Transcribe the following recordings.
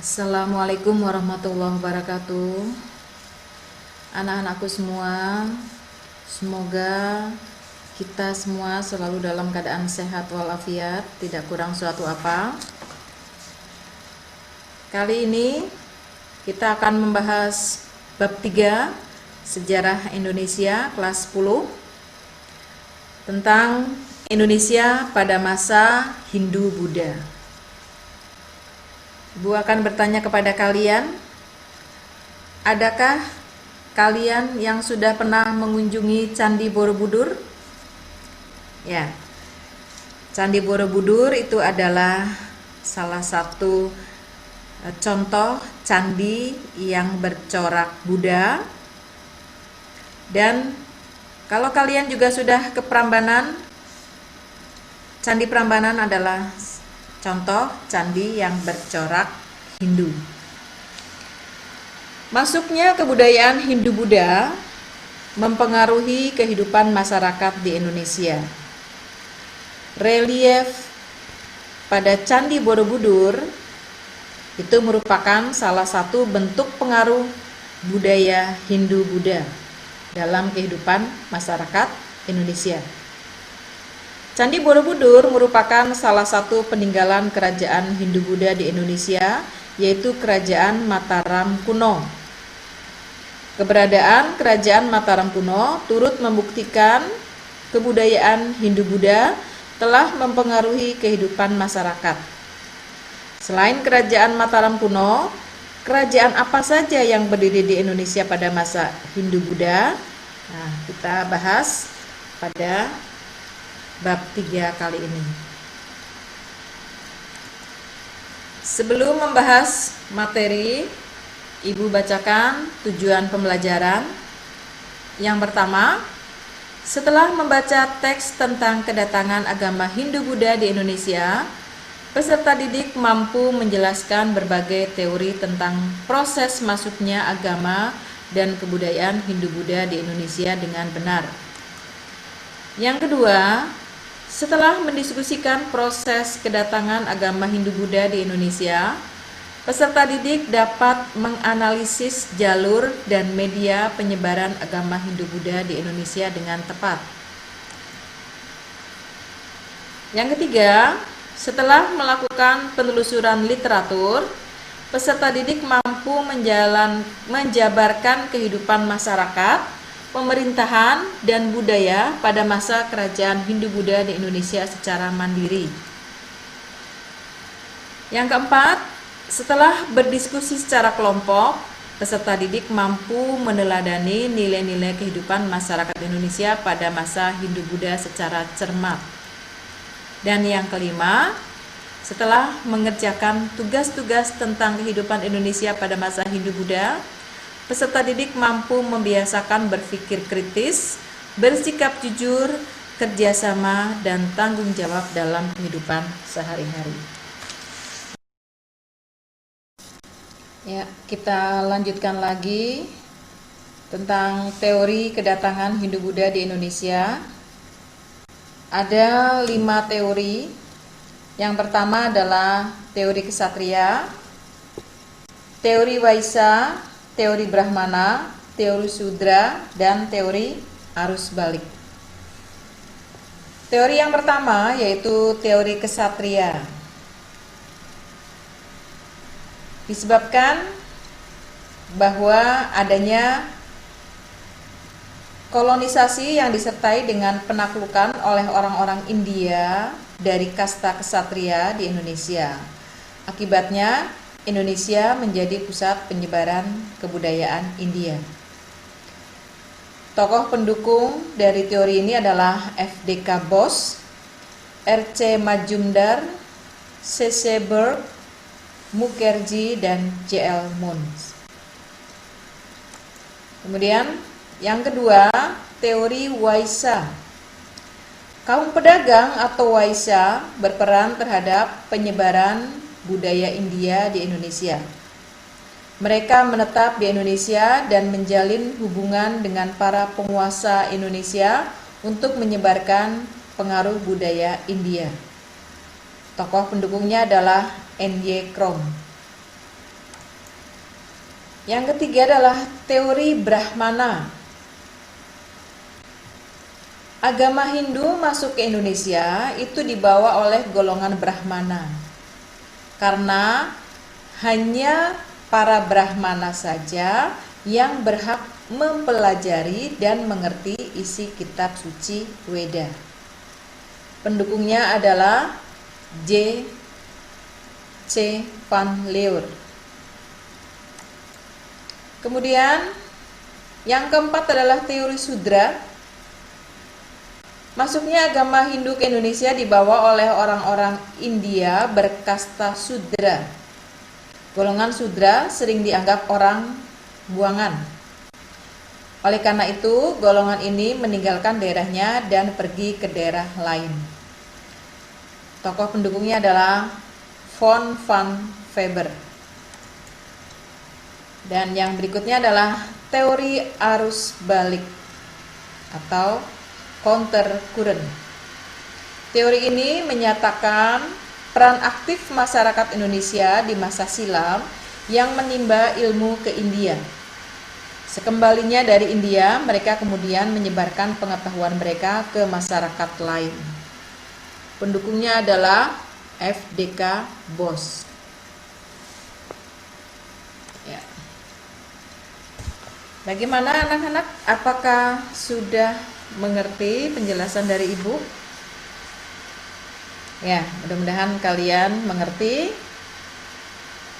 Assalamualaikum warahmatullahi wabarakatuh. Anak-anakku semua, semoga kita semua selalu dalam keadaan sehat walafiat, tidak kurang suatu apa. Kali ini kita akan membahas bab 3 Sejarah Indonesia kelas 10 tentang Indonesia pada masa Hindu-Buddha. Ibu akan bertanya kepada kalian, adakah kalian yang sudah pernah mengunjungi Candi Borobudur? Ya, Candi Borobudur itu adalah salah satu contoh candi yang bercorak Buddha. Dan kalau kalian juga sudah ke Prambanan, Candi Prambanan adalah contoh candi yang bercorak Hindu. Masuknya kebudayaan Hindu-Buddha mempengaruhi kehidupan masyarakat di Indonesia. Relief pada Candi Borobudur itu merupakan salah satu bentuk pengaruh budaya Hindu-Buddha dalam kehidupan masyarakat Indonesia. Candi Borobudur merupakan salah satu peninggalan kerajaan Hindu-Buddha di Indonesia, yaitu Kerajaan Mataram kuno. Keberadaan Kerajaan Mataram kuno turut membuktikan kebudayaan Hindu-Buddha telah mempengaruhi kehidupan masyarakat. Selain Kerajaan Mataram kuno, kerajaan apa saja yang berdiri di Indonesia pada masa Hindu-Buddha? Nah, kita bahas pada bab 3 kali ini. Sebelum membahas materi, Ibu bacakan tujuan pembelajaran. Yang pertama, setelah membaca teks tentang kedatangan agama Hindu-Buddha di Indonesia, peserta didik mampu menjelaskan berbagai teori tentang proses masuknya agama dan kebudayaan Hindu-Buddha di Indonesia dengan benar. Yang kedua, setelah mendiskusikan proses kedatangan agama Hindu-Buddha di Indonesia, peserta didik dapat menganalisis jalur dan media penyebaran agama Hindu-Buddha di Indonesia dengan tepat. Yang ketiga, setelah melakukan penelusuran literatur, peserta didik mampu menjabarkan kehidupan masyarakat, pemerintahan, dan budaya pada masa kerajaan Hindu-Buddha di Indonesia secara mandiri. Yang keempat, setelah berdiskusi secara kelompok, peserta didik mampu meneladani nilai-nilai kehidupan masyarakat Indonesia pada masa Hindu-Buddha secara cermat. Dan yang kelima, setelah mengerjakan tugas-tugas tentang kehidupan Indonesia pada masa Hindu-Buddha, peserta didik mampu membiasakan berpikir kritis, bersikap jujur, kerjasama, dan tanggung jawab dalam kehidupan sehari-hari. Ya, kita lanjutkan lagi tentang teori kedatangan Hindu-Buddha di Indonesia. Ada 5 teori. Yang pertama adalah teori kesatria, teori Waisa, teori Brahmana, teori Sudra, dan teori arus balik. Teori yang pertama yaitu teori kesatria. Disebabkan bahwa adanya kolonisasi yang disertai dengan penaklukan oleh orang-orang India dari kasta kesatria di Indonesia. Akibatnya, Indonesia menjadi pusat penyebaran kebudayaan India. Tokoh pendukung dari teori ini adalah F.D.K. Bose, R.C. Majumdar, C.C. Burke, Mukherjee, dan J.L. Muns. Kemudian yang kedua, teori Waisa. Kaum pedagang atau Waisa berperan terhadap penyebaran budaya India di Indonesia. Mereka menetap di Indonesia dan menjalin hubungan dengan para penguasa Indonesia untuk menyebarkan pengaruh budaya India. Tokoh pendukungnya adalah N.Y. Krom. Yang ketiga adalah teori Brahmana. Agama Hindu masuk ke Indonesia itu dibawa oleh golongan Brahmana. Karena hanya para Brahmana saja yang berhak mempelajari dan mengerti isi kitab suci Weda. Pendukungnya adalah J. C. Van Leur. Kemudian yang keempat adalah teori Sudra. Masuknya agama Hindu ke Indonesia dibawa oleh orang-orang India berkasta Sudra. Golongan Sudra sering dianggap orang buangan. Oleh karena itu, golongan ini meninggalkan daerahnya dan pergi ke daerah lain. Tokoh pendukungnya adalah von van Weber. Dan yang berikutnya adalah teori arus balik atau counter current. Teori ini menyatakan peran aktif masyarakat Indonesia di masa silam yang menimba ilmu ke India. Sekembalinya dari India, mereka kemudian menyebarkan pengetahuan mereka ke masyarakat lain. Pendukungnya adalah F.D.K. Bos. Ya. Bagaimana anak-anak? Apakah sudah mengerti penjelasan dari Ibu? Ya, mudah-mudahan kalian mengerti.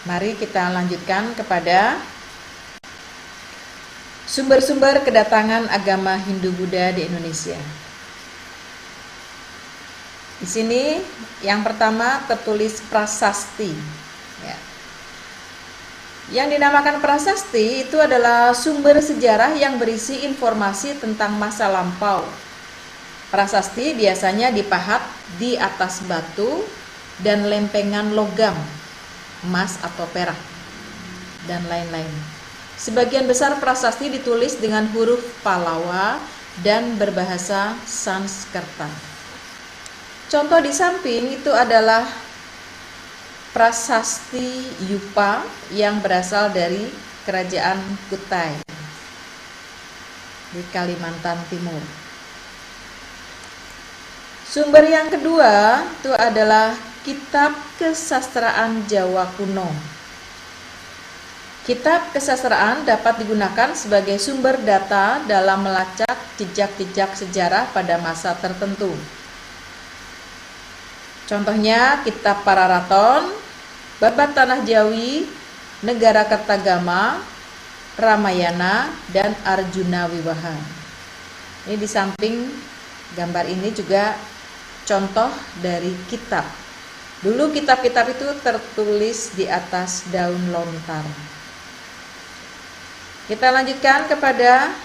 Mari kita lanjutkan kepada sumber-sumber kedatangan agama Hindu-Buddha di Indonesia. Di sini yang pertama tertulis prasasti. Ya. Yang dinamakan prasasti itu adalah sumber sejarah yang berisi informasi tentang masa lampau. Prasasti biasanya dipahat di atas batu dan lempengan logam, emas atau perak, dan lain-lain. Sebagian besar prasasti ditulis dengan huruf Pallawa dan berbahasa Sanskerta. Contoh di samping itu adalah prasasti Yupa yang berasal dari Kerajaan Kutai di Kalimantan Timur. Sumber yang kedua itu adalah Kitab Kesastraan Jawa Kuno. Kitab kesastraan dapat digunakan sebagai sumber data dalam melacak jejak-jejak sejarah pada masa tertentu. Contohnya Kitab Pararaton, Babat Tanah Jawi, Negara Kertagama, Ramayana, dan Arjuna Wiwaha. Ini di samping gambar ini juga contoh dari kitab. Dulu kitab-kitab itu tertulis di atas daun lontar. Kita lanjutkan kepada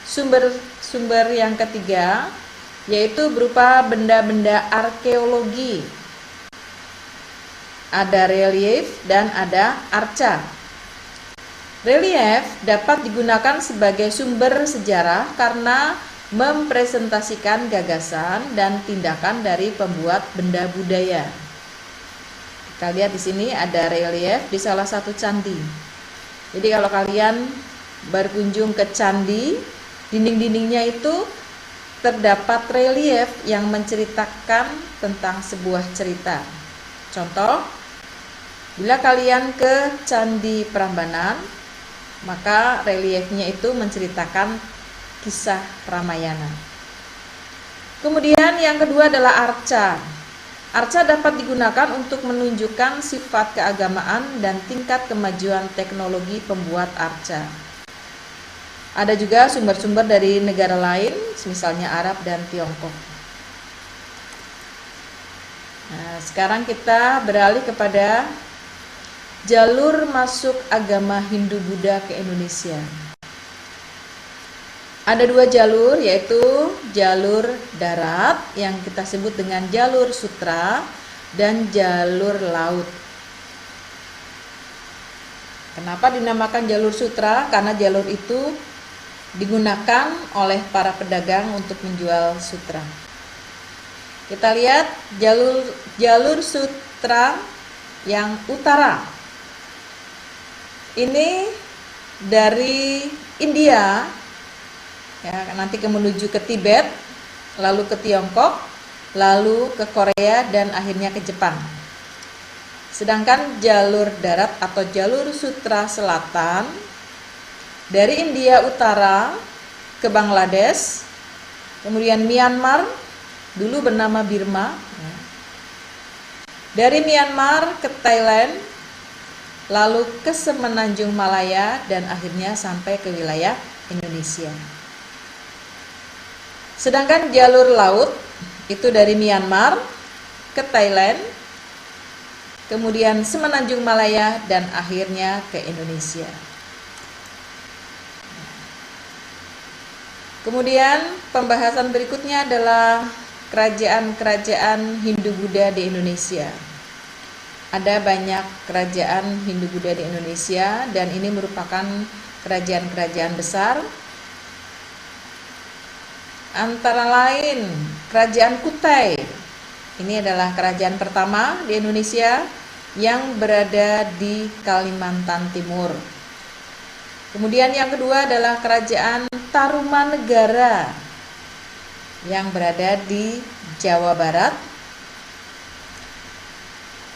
sumber yang ketiga, yaitu berupa benda-benda arkeologi. Ada relief dan ada arca. Relief dapat digunakan sebagai sumber sejarah karena mempresentasikan gagasan dan tindakan dari pembuat benda budaya. Kita lihat di sini ada relief di salah satu candi. Jadi kalau kalian berkunjung ke candi, dinding-dindingnya itu terdapat relief yang menceritakan tentang sebuah cerita. Contoh, bila kalian ke Candi Prambanan, maka reliefnya itu menceritakan kisah Ramayana. Kemudian yang kedua adalah arca. Arca dapat digunakan untuk menunjukkan sifat keagamaan dan tingkat kemajuan teknologi pembuat arca. Ada juga sumber-sumber dari negara lain, misalnya Arab dan Tiongkok. Nah, sekarang kita beralih kepada jalur masuk agama Hindu-Buddha ke Indonesia. Ada dua jalur, yaitu jalur darat yang kita sebut dengan jalur sutra dan jalur laut. Kenapa dinamakan jalur sutra? Karena jalur itu digunakan oleh para pedagang untuk menjual sutra. Kita lihat jalur sutra yang utara. ini dari India, ya, nanti menuju ke Tibet, lalu ke Tiongkok, lalu ke Korea, dan akhirnya ke Jepang. Sedangkan jalur darat atau jalur sutra selatan dari India Utara ke Bangladesh, kemudian Myanmar, dulu bernama Birma, dari Myanmar ke Thailand, lalu ke Semenanjung Malaya, dan akhirnya sampai ke wilayah Indonesia. Sedangkan jalur laut itu dari Myanmar ke Thailand, kemudian Semenanjung Malaya, dan akhirnya ke Indonesia. Kemudian pembahasan berikutnya adalah kerajaan-kerajaan Hindu-Buddha di Indonesia. Ada banyak kerajaan Hindu-Buddha di Indonesia, dan ini merupakan kerajaan-kerajaan besar. Antara lain Kerajaan Kutai. Ini adalah kerajaan pertama di Indonesia yang berada di Kalimantan Timur. Kemudian yang kedua adalah Kerajaan Tarumanegara yang berada di Jawa Barat.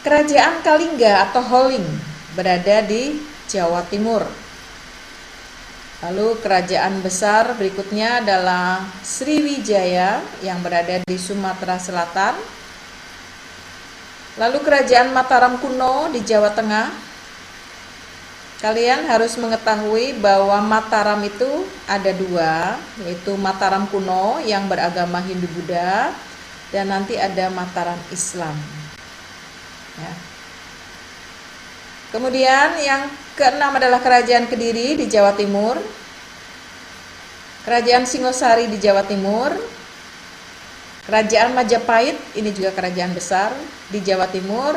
Kerajaan Kalingga atau Holling berada di Jawa Timur. Lalu kerajaan besar berikutnya adalah Sriwijaya yang berada di Sumatera Selatan. Lalu kerajaan Mataram kuno di Jawa Tengah. Kalian harus mengetahui bahwa Mataram itu ada dua, yaitu Mataram kuno yang beragama Hindu-Buddha, dan nanti ada Mataram Islam. Ya. Kemudian yang keenam adalah Kerajaan Kediri di Jawa Timur, Kerajaan Singosari di Jawa Timur, Kerajaan Majapahit, ini juga kerajaan besar di Jawa Timur,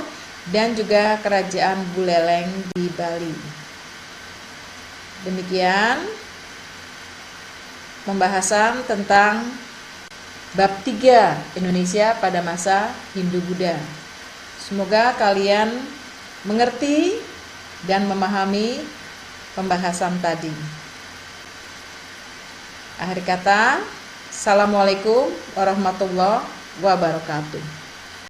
dan juga Kerajaan Buleleng di Bali. Demikian pembahasan tentang bab 3 Indonesia pada masa Hindu-Buddha. Semoga kalian mengerti dan memahami pembahasan tadi. Akhir kata, Assalamualaikum warahmatullahi wabarakatuh.